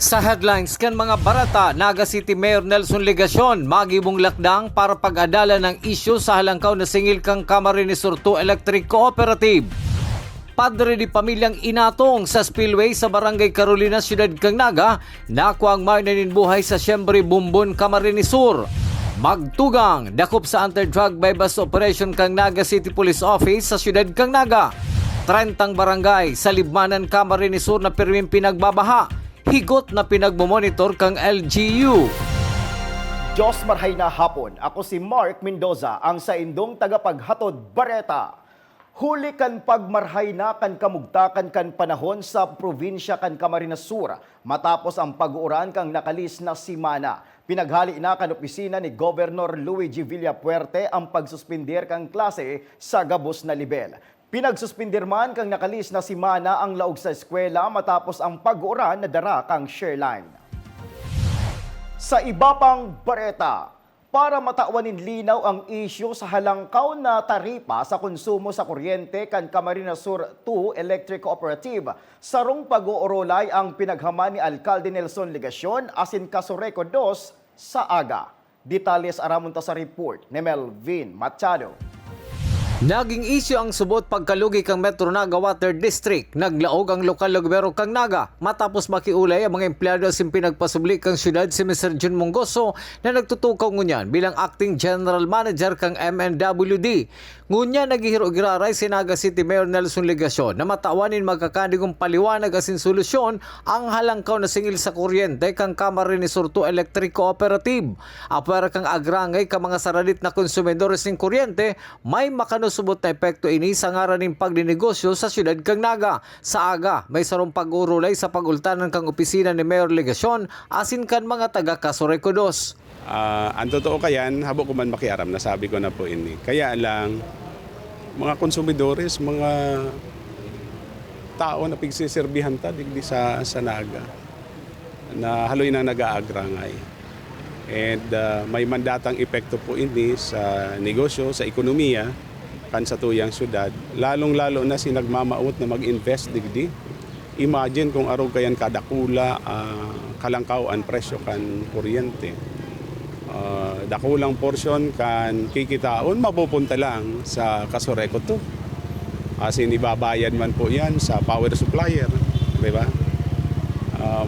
Sa headlines kan mga barata, Naga City Mayor Nelson Legacion magibong lakdang para pag-adala ng isyu sa halangkaw na singil kang Camarines Sur 2 Electric Cooperative. Padre di pamilyang inatong sa spillway sa Barangay Carolina, Siyudad kang Naga, nakuha ang mainanin buhay sa Siyempre Bumbon, Camarines Sur. Magtugang, dakop sa anti-drug bypass operation kang Naga City Police Office sa Siyudad kang Naga. 30 barangay sa Libmanan, Camarines Sur na pirming pinagbabaha. Higot na pinagmomonitor kang LGU. Diyos marhay na hapon. Ako si Mark Mendoza, ang sa indong tagapaghatod Bareta. Huli kan pagmarhay na kan kamugtakan kan panahon sa probinsya kan Camarines Sur matapos ang pag-uuran kang nakalis na simana. Pinaghali na kan opisina ni Governor Luigi Villapuerte ang pagsuspender kang klase sa gabos na libel. Pinagsuspindir man kang nakalis na simana ang laog sa eskwela matapos ang pag-uuran na dara kang Shareline. Sa iba pang bareta, para matauanin linaw ang isyu sa halangkaw na taripa sa konsumo sa kuryente kan Camarines Sur 2 Electric Cooperative, sarong pag-uurolay ang pinaghaman ni Alcalde Nelson Legacion asin Casureco 2 sa aga. Detalles aramunta sa report ni Melvin Machado. Naging isyu ang subot pagkalugi kang Metro Naga Water District. Naglaog ang lokal na gobyerno kang Naga matapos makiulay ang mga empleyado sa pinagpasubli kang syudad si Mr. Jun Mongoso na nagtutukaw ngunyan bilang acting general manager kang MNWD. Ngunya naghihiro-giraray si Naga City Mayor Nelson Legacion na matawanin magkakandigong paliwanag asin solusyon ang halangkaw na singil sa kuryente kang Camarines Sur 2 Electric Cooperative. Apara kang agrangay ka mga saradit na konsumidores ng kuryente, may makanusubot na epekto ini sa ngaraning pagdinegosyo sa syudad kang Naga. Sa aga, may sarong pag-urulay sa pagultanan kang opisina ni Mayor Legacion asin kan mga taga Casureco 2. Ang totoo kayan, habo ko man makiaram, nasabi ko na po ini. Kaya lang, mga konsumidores, mga tao na pigsisirbihan ta digdi sa Naga, na haloy na nag-aagrangay. And may mandatang epekto po ini sa negosyo, sa ekonomiya, kan sa tuyang syudad. Lalong-lalo na sinagmamaot na mag-invest digdi. Imagine kung araw kayan kadakula, kalangkaw ang presyo kan kuryente. Dakulang portion kan kikitaon mapupunta lang sa Casureco 2. Kasi ibabayad man po yan sa power supplier, di ba?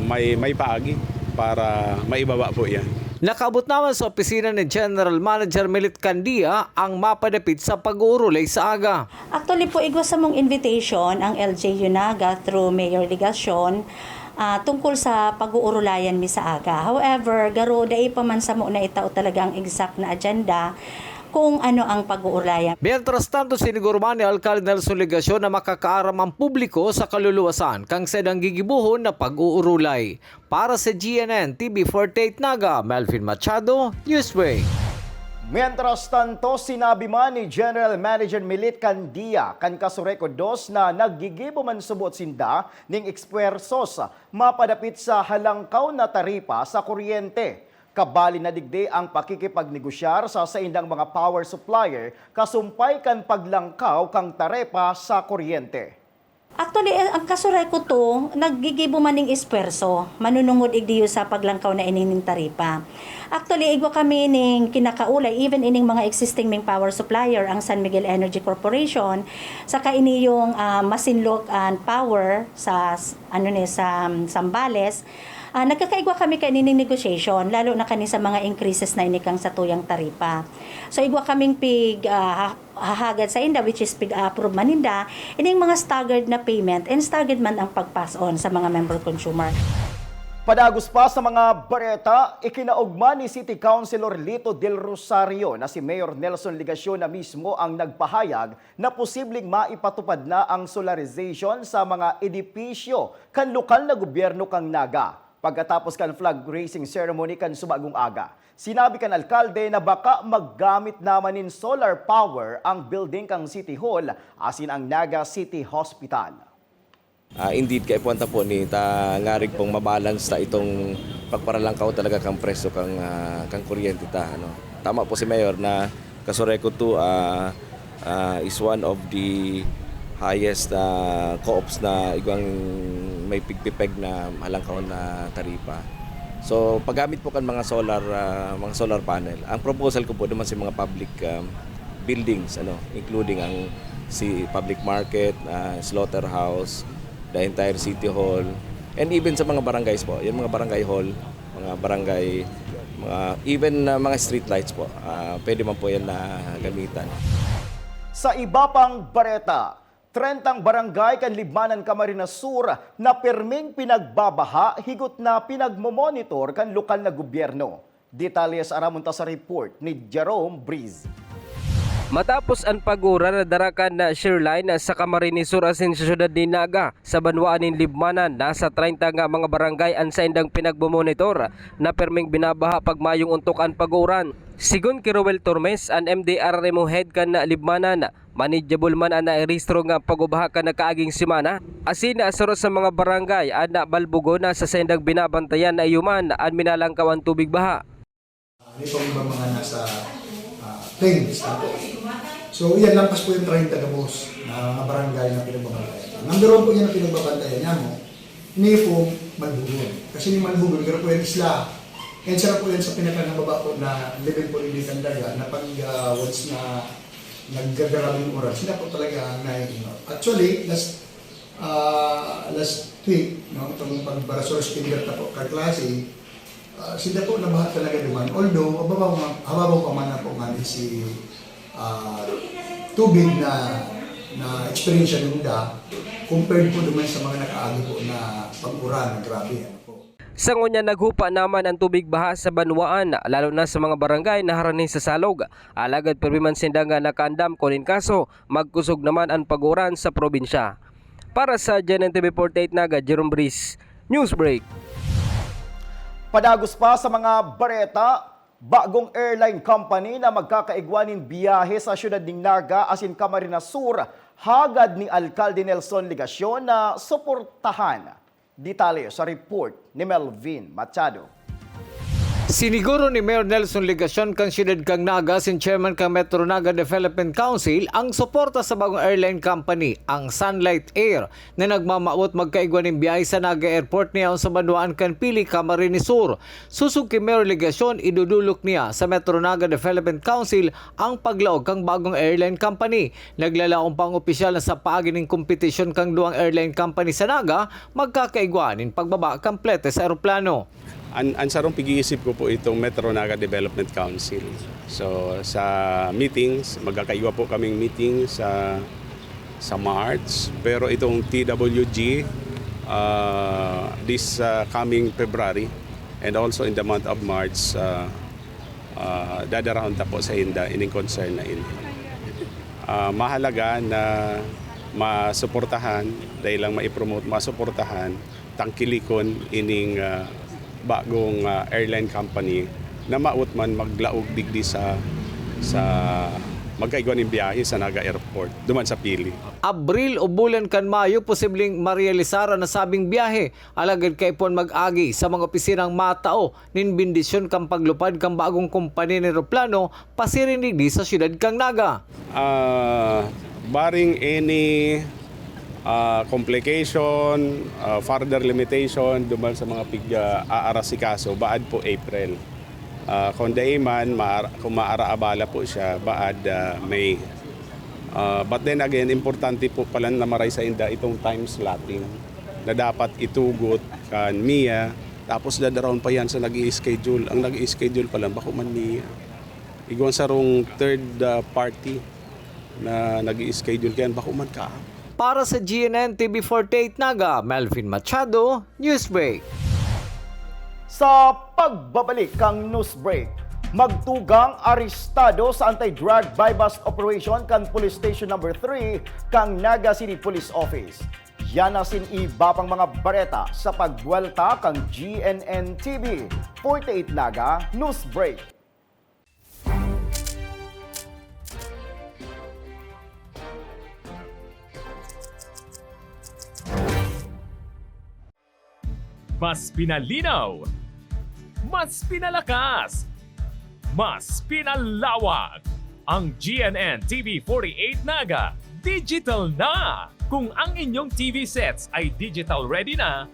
May paagi para maibaba po yan. Nakabot naman sa opisina ni General Manager Milit Candia ang mapadapit sa pag-uurulay sa aga. Actually po, igwa sa mong invitation ang LGU Naga through Mayor Legacion tungkol sa pag-uurulayan mi sa aga. However, garo dai pa man sa mo na itao talaga ang exact na agenda kung ano ang pag-uurulayan. Mientras tanto, sinigurman ni Alcalde Nelson Legacion na makakaaram ang publiko sa kaluluwasan kang sedang gigibuhon na pag-uurulay. Para sa GNN TV 48 Naga, Melvin Machado, Newsway. Mientras tanto, sinabi man ni General Manager Milit Candia kan Casureco 2 na naggigibo man subot sinda ning ekspersos mapadapit sa halangkaw na taripa sa kuryente. Kabali na digdi ang pakikipagnegosyar sa indang mga power supplier kasumpay kan paglangkaw kang taripa sa kuryente. Actually, ang Casureco to, naggigibo man ning esperso, manunungod igdiyo sa paglangkaw na ining taripa. Actually, igwa kami ning kinakaulay, even ining mga existing ming power supplier, ang San Miguel Energy Corporation, saka ini yung Masinloc and Power sa Zambales. Nagkakaigwa kami kanining negotiation, lalo na kani sa mga increases na inikang sa tuyang taripa. So igwa kaming hahagad sa inda, which is pig-approve maninda, ining mga staggered na payment and staggered man ang pag-pass on sa mga member consumer. Padagos pa sa mga bareta, ikinaugma ni City Councilor Lito Del Rosario na si Mayor Nelson Legacion na mismo ang nagpahayag na posibleng maipatupad na ang solarization sa mga edipisyo kan lokal na gobyerno kang Naga. Pagkatapos kan flag raising ceremony kan subagong aga, sinabi kan alkalde na baka maggamit naman in solar power ang building kang City Hall asin ang Naga City Hospital. Indeed, kay puwanta po ni ngarig pong mabalance ta itong pagparalangkaw talaga kang presyo kang kuryente ta. Ano. Tama po si Mayor na Casureco 2 is one of the highest co-ops na igwang may pigpipeg na malangkaw na taripa. So paggamit po kan mga solar panel. Ang proposal ko po naman sa mga public buildings, including ang public market, slaughterhouse, the entire city hall, and even sa mga barangays po, yung mga barangay hall, mga barangay, even mga street lights po, pwede man po yan na gamitan. Sa iba pang bareta, 30 barangay kan Libmanan Camarines Sur na perming pinagbabaha higot na pinagmomonitor kan lokal na gobyerno. Detalles aramunta sa report ni Jerome Breeze. Matapos ang pagura na darakan na Shearline sa Camarines Sur asin sa syudad ni Naga sa banwaan ng Libmanan, nasa 30 nga mga barangay ang sa indang pinagmomonitor na perming binabaha pagmayong untukan paguran. Sigun kay Roel Tormes, ang MDRRMO head kan na Libmanan, manageable man ang nairehistro nga pagubaha kan na kaaging simana. Asin na asaro sa mga barangay ang nabalbugo na sa sendang binabantayan na iyuman ang minalangkawan tubig baha. Ito ang mga nasa things. So, yan lampas po yung 30 na boss na barangay na pinagbabantayan. Number 1 po yan na pinagbabantayan niya mo, hindi po Malbugon. Kasi ni Malbugon, pero po yung isla. And sarap po yan sa pinaka baba po na level po rin ng daga na pag once na naggagaraming oras, sila po talaga na actually, last week, itong pag-barasor speeder na po kaklase, sila po nabahat talaga naman. Although, hababaw pa man na po nga si tubig na experience ng da compared po naman sa mga nakaagi po na pag-uran, grabe. Sa ngunya naghupa naman ang tubig baha sa banwaan, lalo na sa mga barangay na haraning sa salog. Alagad permiman sindanga nakaandam kunin kaso, magkusog naman ang paguran sa probinsya. Para sa GNN-TV48 Naga, Jerome Breeze, Newsbreak. Padagos pa sa mga bareta, bagong airline company na magkakaigwanin biyahe sa syudad ng Naga asin Camarines Sur, hagad ni Alcalde Nelson Legacion na suportahan. Detalye sa report ni Melvin Machado. Siniguro ni Mayor Nelson Legacion kang siyudad kang Naga sin Chairman kang Metro Naga Development Council ang suporta sa bagong airline company, ang Sunlight Air, na nagmamaot magkaigwan ng biyahe sa Naga Airport niya sa banwaan kan Pili, Camarines Sur. Susug kay Mayor Legacion, idudulok niya sa Metro Naga Development Council ang paglaog kang bagong airline company. Naglalaong pang opisyal na sa paagi ng kompetisyon kang duwang airline company sa Naga, magkakaigwan in pagbaba kamplete sa aeroplano. Ang sarong pag-iisip ko po itong Metro Naga Development Council. So sa meetings, magkakaiwa po kaming meeting sa March. Pero itong TWG this coming February and also in the month of March, dadarahon ta po sa inda ining concern na ini. Mahalaga na masuportahan, dahil lang maipromote, masuportahan, tangkilikon ining bagong airline company na maut man maglaog digdi sa magkaigwan ng biyahe sa Naga Airport duman sa Pili. Abril o bulan kan Mayo posibleng marealisara na sabing biyahe, alagad kay pon mag-agi sa mga opisinang matao nin bindisyon kang paglupad kang bagong kompanya ng eroplano pasirinig di sa siyudad kang Naga. Barring any complication, further limitation duman sa mga aarasikaso, baad po April. Kung daiman, kung maaraabala po siya, baad May. But then again, importante po pala na maray sa inda itong time slotting na dapat itugot kan MIA, tapos dadaroon pa yan sa nag-i-schedule. Ang nag-i-schedule pa lang, bako man MIA. Igwan sa rong third party na nag-i-schedule kayan, bako man ka. Para sa GNN-TV48 Naga, Melvin Machado, Newsbreak. Sa pagbabalik kang Newsbreak, magtugang arestado sa anti-drug buy-bust operation kan Police Station No. 3 kang Naga City Police Office. Yan asin iba pang mga bareta sa pagbuelta kang GNN-TV 48 Naga Newsbreak. Mas pinalinaw, mas pinalakas, mas pinalawak. Ang GNN TV 48 Naga Digital na! Kung ang inyong TV sets ay digital ready na,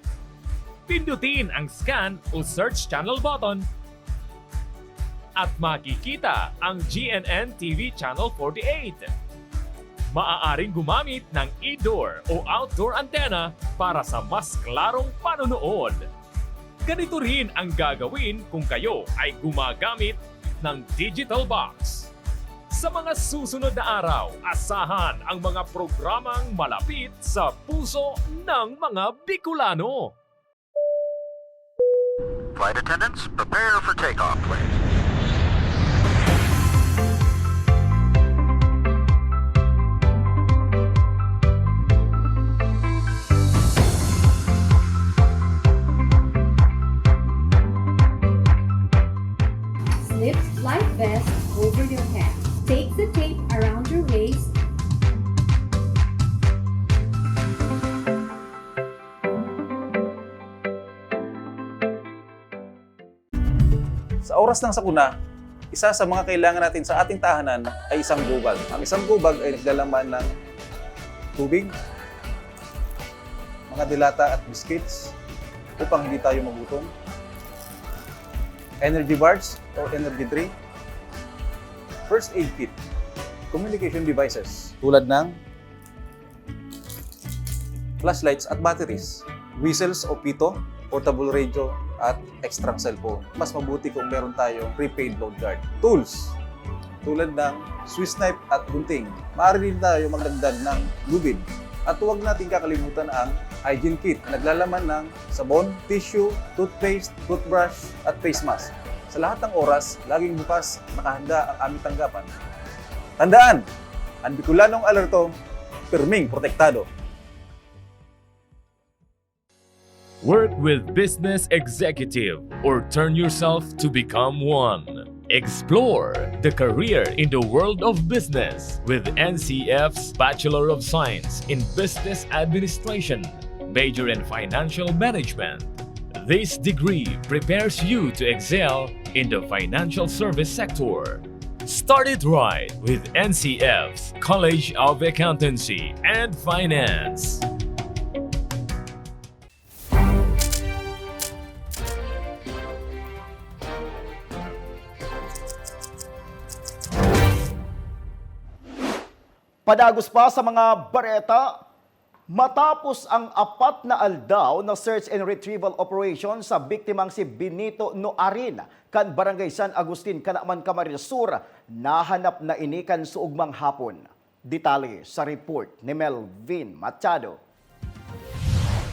pindutin ang scan o search channel button at makikita ang GNN TV Channel 48. Maaaring gumamit ng indoor o outdoor antenna para sa mas klarong panonood. Ganito rin ang gagawin kung kayo ay gumagamit ng digital box. Sa mga susunod na araw, asahan ang mga programang malapit sa puso ng mga Bicolano. Flight attendants, prepare for takeoff, please. Slip life vest over your head. Take the tape around your waist. Sa oras ng sakuna, isa sa mga kailangan natin sa ating tahanan ay isang gubag. Ang isang gubag ay naglalaman ng tubig, mga dilata at biscuits upang hindi tayo magutom, energy bars o energy drink, first aid kit, communication devices tulad ng flashlights at batteries, whistles o pito, portable radio, at extra cellphone. Mas mabuti kung meron tayong prepaid load card. Tools tulad ng Swiss knife at gunting. Maaari din tayo magdagdag ng lubid. At huwag natin kakalimutan ang hygiene kit na naglalaman ng sabon, tissue, toothpaste, toothbrush, at face mask. Sa lahat ng oras, laging bukas, nakahanda ang aming tanggapan. Tandaan, ang Bicolanong alerto, pirming protektado. Work with business executive or turn yourself to become one. Explore the career in the world of business with NCF's Bachelor of Science in Business Administration, major in Financial Management. This degree prepares you to excel in the financial service sector. Start it right with NCF's College of Accountancy and Finance. Padagos pa sa mga bareta, matapos ang 4 na aldaw na search and retrieval operation sa biktimang si Benito Noarin kan Barangay San Agustin, Kanaman, Camarines Sur, nahanap na ini kan suugmang hapon. Detalye sa report ni Melvin Machado.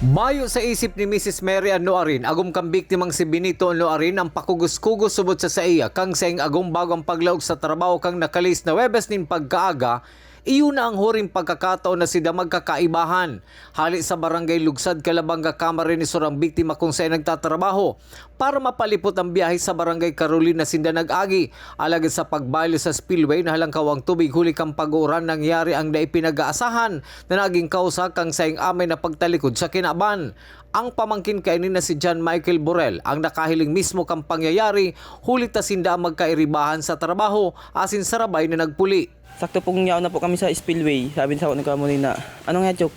Mayo sa isip ni Mrs. Mary Ann Noarin, agum kang biktimang si Benito Noarin ang pakugus-kugus subot sa iya kang sayang agum bago ang paglaog sa trabaho kang nakalis na Webes nin pagkaaga. Iyon na ang huring pagkakataon na sida magkakaibahan. Hali sa barangay Lugsad, Calabanga, Camarines Sur ang biktima kung saan nagtatrabaho para mapalipot ang biyahe sa barangay Carolina sinda nag-agi. Alagad sa pagbaylo sa spillway na halangkawang tubig huli kang pag-uran nangyari ang naipinag-aasahan na naging kausa kang sayang amay na pagtalikod sa kinaban. Ang pamangkin kainin na si John Michael Borel ang nakahiling mismo kang pangyayari huli ta sinda ang magkairibahan sa trabaho asin sarabay na nagpuli. Sakto pong yaw na po kami sa spillway. Sabi sa ako ni Kamuni na, ano nga chok?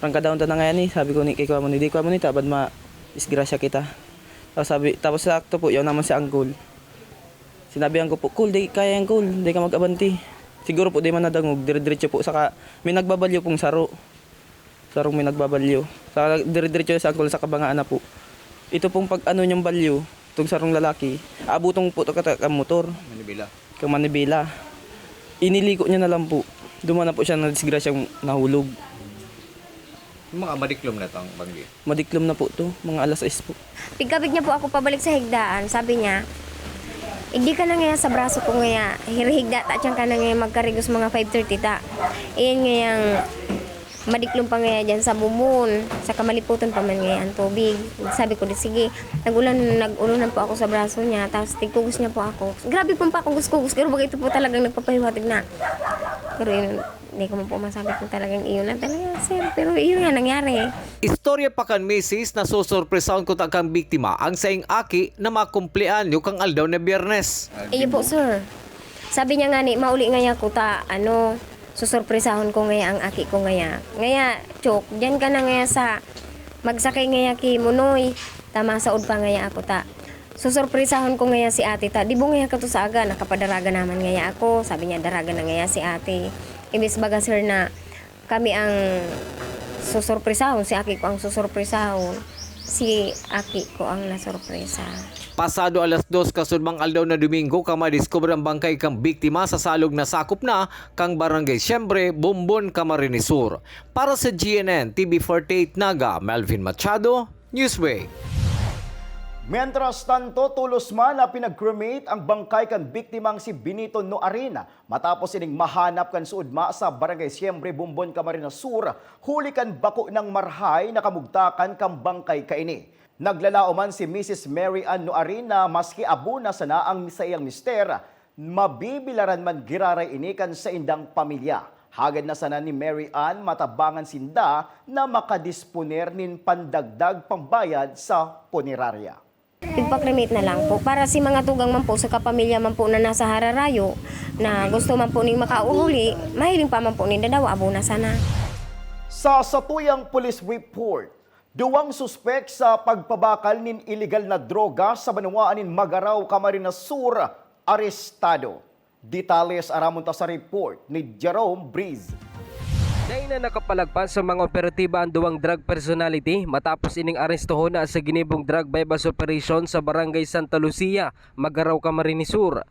Prangka daw na nga yan eh. Sabi ko ni kay Kamuni, di Kamuni tabad ma-isgrasya kita. Tapos sakto po, yaw naman si Uncle. Sinabihan ko po, cool, di kaya yung cool, di ka mag-abanti. Siguro po di man nadangog, dire-diretso po. Saka may nagbabalyo pong saro. Sarong may nagbabalyo. Saka dire-diretso sa Uncle sa kabangaan na po. Ito pong pag ano niyang balyo, itong sarong lalaki, abutong po ito ka motor. Manibela. Iniliko niya na lang po. Duma na po siya na disgrasyang nahulog. Mga madiklom na itong banggi. Madiklom na po to, mga alas 6 po. Pagkabig niya po ako pabalik sa higdaan, sabi niya, hindi ka na ngayon sa braso ko ngaya, hirihigda ta ka na ngayon magkarigos mga 5:30 ta. Iyan ngayang madiklom pa ngaya dyan sa bumon, sa kamaliputan pa man ngayon tubig. Sabi ko, sige, nag-ulunan po ako sa braso niya, tapos tigkugos niya po ako. Grabe po pa kugos-kugos, pero baga ito po talagang nagpapahiwatig na. Pero yun, hindi ko po masabi kung talagang iyon na talaga, sir. Pero iyon nga nangyari. Istorya pa kan Mrs. na susurpresaon ko kang biktima ang saing aki na makumplean yung kang aldaw na Biyernes. Iyo po, sir. Sabi niya nga ni, mauli nga niya ko ta, susurpresahon ko ngaya ang aki ko ngaya. Ngaya, chok, dyan ka na ngaya sa magsakay ngaya ki Munoy, tama saod pa ngaya ako ta. Susurpresahon ko ngaya si ate ta, di bo ngaya ka to sa aga, nakapadaraga naman ngaya ako, sabi niya daraga na ngaya si ate. Ibis baga sir na kami ang susurpresahon, si aki ko ang susurpresahon, si aki ko ang nasurpresa. Pasado alas 2 kasudmang aldaw na Domingo kang madiskubre ang bangkay kang biktima sa salog na sakop na kang Barangay Siyempre, Bumbon, Camarines Sur. Para sa GNN TV 48 Naga, Melvin Machado, Newsway. Mientras tanto, tulos man na pinag-cremate ang bangkay kan biktimang si Benito Noarina matapos ining mahanap kan suudma sa Barangay Siyempre, Bumbon, Camarines Sur, huli kan bako ng marhay na kamugtakan kang bangkay kaini. Naglalao man si Mrs. Mary Ann Noarina maski abo na sana ang sa iyang mister, mabibilaran man giraray inikan sa indang pamilya. Hagad na sana ni Mary Ann matabangan sinda na makadisponer nin pandagdag pambayad sa punerarya. Ipag-cremate na lang po para si mga tugang man po sa kapamilya man po na nasa Hararayo na gusto man po ning makauhuli, mahiling pa man po ni dadaw abo na sana. Sa satuyang police report, duwang suspek sa pagpabakal nin illegal na droga sa banwaan nin Magaraw, Camarines Sur, arestado. Detalles aramon ta sa report ni Jerome Breeze. Dahil na nakapalagpas sa mga operatiba ang duwang drug personality matapos ining arestohon na sa ginibong drug bypass operation sa Barangay Santa Lucia, Magaraw, Camarines Sur.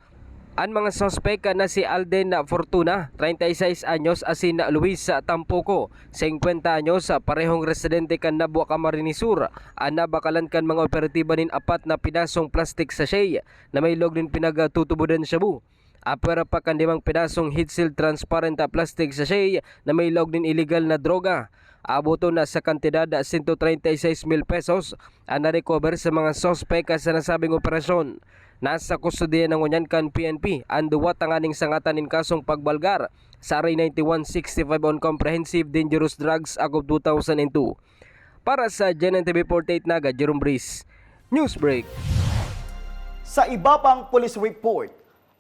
Ang mga suspek na si Alden Fortuna, 36 anyos, asin Luis Tampoco, 50 anyos, parehong residente kan Nabua, Camarines Sur. Ang nabakalan kan mga operatiba nin apat na pinasong plastic sachet na may log din pinagtutubudan shabu. Apera pa kan 5 pinasong heat seal transparent plastic sachet na may log din illegal na droga. Aboto na sa kantidad 136,000 pesos ang na-recover sa mga suspek sa nasabing operasyon. Nasa kustudiya ng Unyankan PNP ang duwat ang aning sangatan in kasong pagbalgar sa RA 9165 on Comprehensive Dangerous Drugs Act of 2002. Para sa GNN TV 48 Naga, Jerome Breeze, Newsbreak. Sa iba pang police report,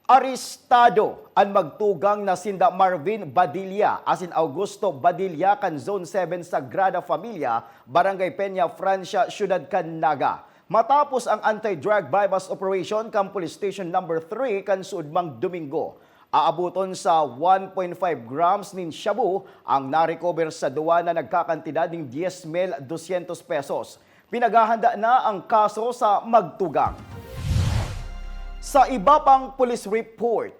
arestado ang magtugang na sinda Marvin Badilla asin Augusto Badilla kan Zone 7 Sagrada Familia, Barangay Peña, Francia, Ciudad Canaga. Matapos ang anti-drug bypass operation kan Police Station number 3 kan suudmang Domingo. Aabuton sa 1.5 grams nin shabu ang narecover sa duwa na nagkakantidad ng 10,200 pesos. Pinaghahanda na ang kaso sa magtugang. Sa iba pang police report,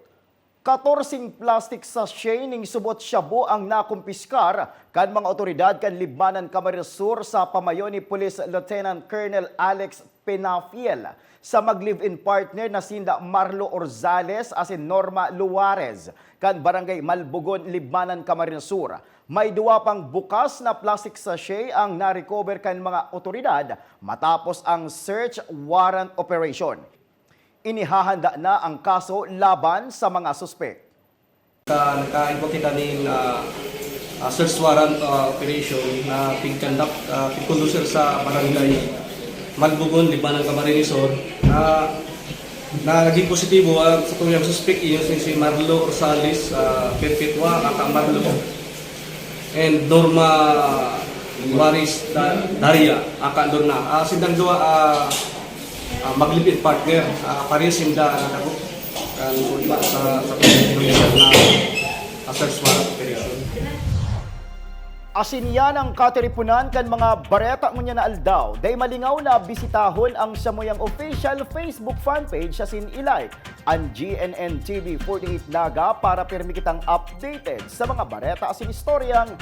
14 plastic sachet ning subot shabu ang nakumpiskar kan mga otoridad kan Libmanan, Camarines Sur sa pamayon ni Police Lieutenant Colonel Alex Penafiel sa mag-live-in partner na sinda Marlo Orzales asin Norma Luarez kan Barangay Malbugon, Libmanan, Camarines Sur. May duwa pang bukas na plastic sachet ang na-recover kan mga otoridad matapos ang search warrant operation. Inihahanda na ang kaso laban sa mga suspek. Naka-invo kita ng search warrant operation na ping-conduct, ping-conducer sa Barangay Malbugon, Libmanan, Camarines Sur. Naging positibo sa tuyang suspek iyo si Marlo Orzales, Perpetua, Kaka Marlo, and Norma Waris Daria, Kaka Dorna. Sindang dua maglipid partner, pares sinda nakakot sa pag-provision na search warrant operation. Asin yan ang katiripunan kan mga bareta ngunya na aldaw. Day malingaw na bisitahon ang samuyang official Facebook fanpage asin ilike ang GNN TV 48 Naga para pirmi kitang updated sa mga bareta asin istoryang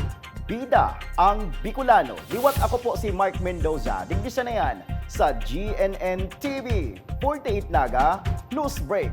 bida ang Bicolano. Liwat ako po si Mark Mendoza. Digdisa na yan sa GNN TV 48 Naga News Break.